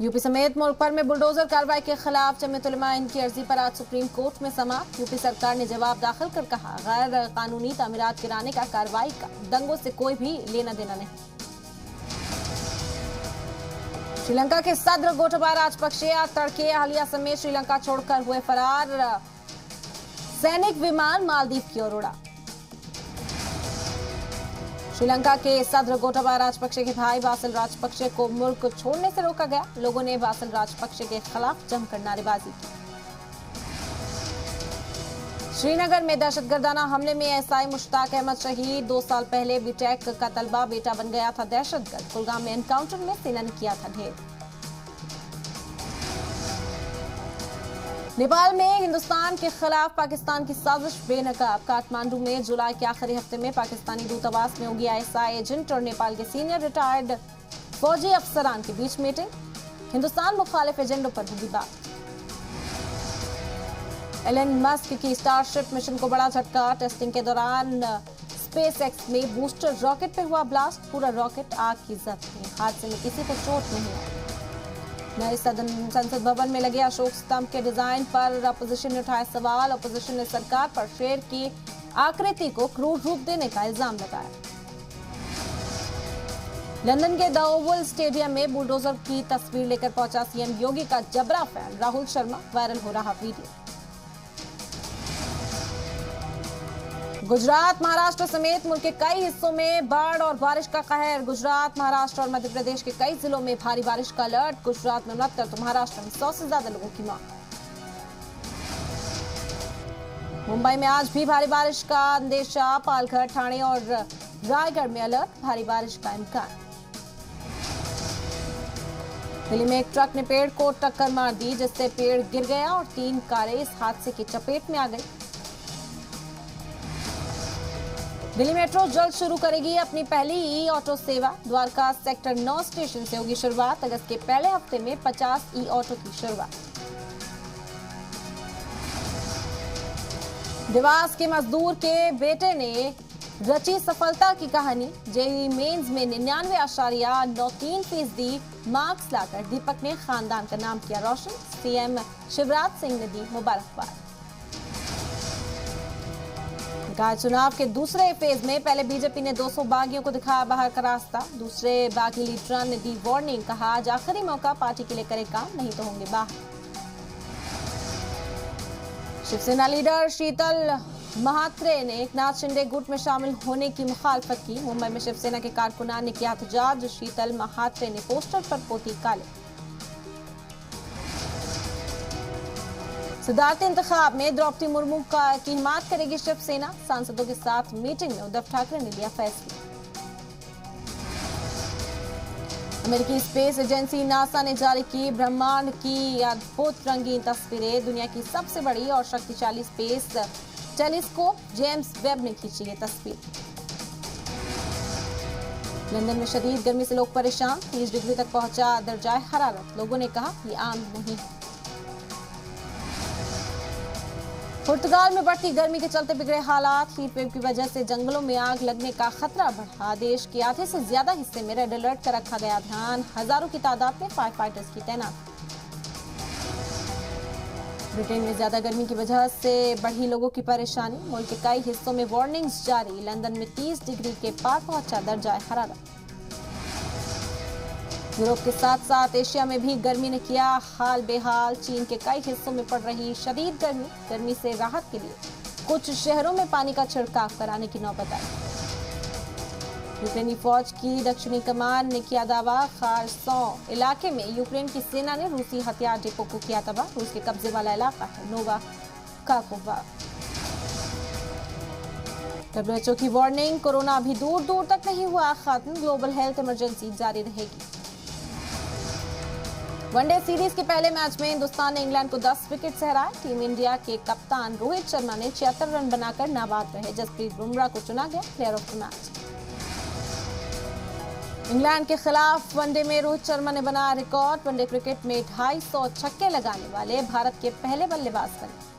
UP समेत मुल्क भर में बुलडोजर कार्रवाई के खिलाफ जमीयत उलमा इनकी अर्जी पर आज सुप्रीम कोर्ट में समाअत। यूपी सरकार ने जवाब दाखिल कर कहा, गैर कानूनी तामीरात गिराने का कार्रवाई का दंगों से कोई भी लेना देना नहीं। श्रीलंका के सदर गोटाबाया राजपक्षे आज तड़के अहलिया समेत श्रीलंका छोड़कर हुए फरार। सैनिक विमान मालदीव की ओर उड़ा। श्रीलंका के सदर गोटाबाया राजपक्षे के भाई बासिल राजपक्षे को मुल्क छोड़ने से रोका गया। लोगों ने बासिल राजपक्षे के खिलाफ जमकर नारेबाजी की। श्रीनगर में दहशतगर्दाना हमले में एसआई मुश्ताक अहमद शहीद। 2 साल पहले बीटेक का तलबा बेटा बन गया था दहशतगर्द। कुलगाम में एनकाउंटर में सेना ने किया था ढेर। नेपाल में हिंदुस्तान के खिलाफ पाकिस्तान की साजिश बेनकाब। काठमांडू में जुलाई के आखिरी हफ्ते में पाकिस्तानी दूतावास में होगी आईएसआई एजेंट और नेपाल के सीनियर रिटायर्ड फौजी अफसरान के बीच मीटिंग। हिंदुस्तान मुखालिफ एजेंडों पर होगी बात। एलन मस्क की स्टारशिप मिशन को बड़ा झटका। टेस्टिंग के दौरान स्पेस एक्स में बूस्टर रॉकेट पे हुआ ब्लास्ट। पूरा रॉकेट आग की जद में। हादसे में किसी को चोट नहीं आई। नए संसद भवन में लगे अशोक स्तंभ के डिजाइन पर अपोजिशन ने उठाया सवाल। अपोजिशन ने सरकार पर शेर की आकृति को क्रूर रूप देने का इल्जाम लगाया। लंदन के द ओवल स्टेडियम में बुलडोजर की तस्वीर लेकर पहुंचा सीएम योगी का जबरा फैन राहुल शर्मा। वायरल हो रहा वीडियो। गुजरात, महाराष्ट्र समेत मुल्क के कई हिस्सों में बाढ़ और बारिश का कहर। गुजरात, महाराष्ट्र और मध्य प्रदेश के कई जिलों में भारी बारिश का अलर्ट। गुजरात में 69 तो महाराष्ट्र में 100 से ज्यादा लोगों की मौत। मुंबई में आज भी भारी बारिश का अंदेशा। पालघर, ठाणे और रायगढ़ में अलर्ट। भारी बारिश का इम्कान। दिल्ली में एक ट्रक ने पेड़ को टक्कर मार दी, जिससे पेड़ गिर गया और 3 कारें इस हादसे की चपेट में आ गई। दिल्ली मेट्रो जल्द शुरू करेगी अपनी पहली ई ऑटो सेवा। द्वारका सेक्टर 9 स्टेशन से होगी शुरुआत। अगस्त के पहले हफ्ते में 50 ई ऑटो की शुरुआत। देवास के मजदूर के बेटे ने रची सफलता की कहानी। जेईई मेंस में 99.93% मार्क्स लाकर दीपक ने खानदान का नाम किया रोशन। सीएम शिवराज सिंह ने दी मुबारकबाद। चुनाव के दूसरे फेज में पहले बीजेपी ने 200 बागियों को दिखाया बाहर का रास्ता। दूसरे बागी लीडरान ने दी वार्निंग। कहा, आज आखिरी मौका पार्टी के लिए करे काम, नहीं तो होंगे बाहर। शिवसेना लीडर शीतल महात्रे ने एकनाथ शिंदे गुट में शामिल होने की मुखालफत की। मुंबई में शिवसेना के कारकुनान ने किया एहतजाज। शीतल महात्रे ने पोस्टर पर पोती काले। सिद्धार्थ इंतखाब में द्रौपदी मुर्मू की हिमायत करेगी शिवसेना। सांसदों के साथ मीटिंग में उद्धव ठाकरे ने लिया फैसला। अमेरिकी स्पेस एजेंसी नासा ने जारी की ब्रह्मांड की अद्भुत रंगीन तस्वीरें। दुनिया की सबसे बड़ी और शक्तिशाली स्पेस टेलीस्कोप जेम्स वेब ने खींची ये तस्वीर। लंदन में शदीद गर्मी से लोग परेशान। 30 डिग्री तक पहुंचा दर्जाए हरारत। लोगों ने कहा, ये आम नहीं है। पुर्तगाल में बढ़ती गर्मी के चलते बिगड़े हालात। हीट वेव की वजह से जंगलों में आग लगने का खतरा बढ़ा। देश के आधे से ज्यादा हिस्से में रेड अलर्ट का रखा गया ध्यान। हजारों की तादाद में फायर फाइटर्स की तैनाती। ब्रिटेन में ज्यादा गर्मी की वजह से बढ़ी लोगों की परेशानी। मुल्क के कई हिस्सों में वार्निंग्स जारी। लंदन में 30 डिग्री के पार पहुंचा दर्जाए हरारत। यूरोप के साथ साथ एशिया में भी गर्मी ने किया हाल बेहाल। चीन के कई हिस्सों में पड़ रही शदीद गर्मी से राहत के लिए कुछ शहरों में पानी का छिड़काव कराने की नौबत आई। यूक्रेनी फौज की दक्षिणी कमान ने किया दावा। खारसों इलाके में यूक्रेन की सेना ने रूसी हथियार डिपो को किया तबाह। रूस के कब्जे वाला इलाका है नोवा काकोवा। WHO की वार्निंग, कोरोना अभी दूर दूर तक नहीं हुआ खत्म। ग्लोबल हेल्थ इमरजेंसी जारी रहेगी। वनडे सीरीज के पहले मैच में हिंदुस्तान ने इंग्लैंड को 10 विकेट से हराया। टीम इंडिया के कप्तान रोहित शर्मा ने 76 रन बनाकर नाबाद रहे। जसप्रीत बुमराह को चुना गया player of the match. England के खिलाफ वनडे में रोहित शर्मा ने बनाया रिकॉर्ड। वनडे क्रिकेट में 250 छक्के लगाने वाले भारत के पहले बल्लेबाज बने।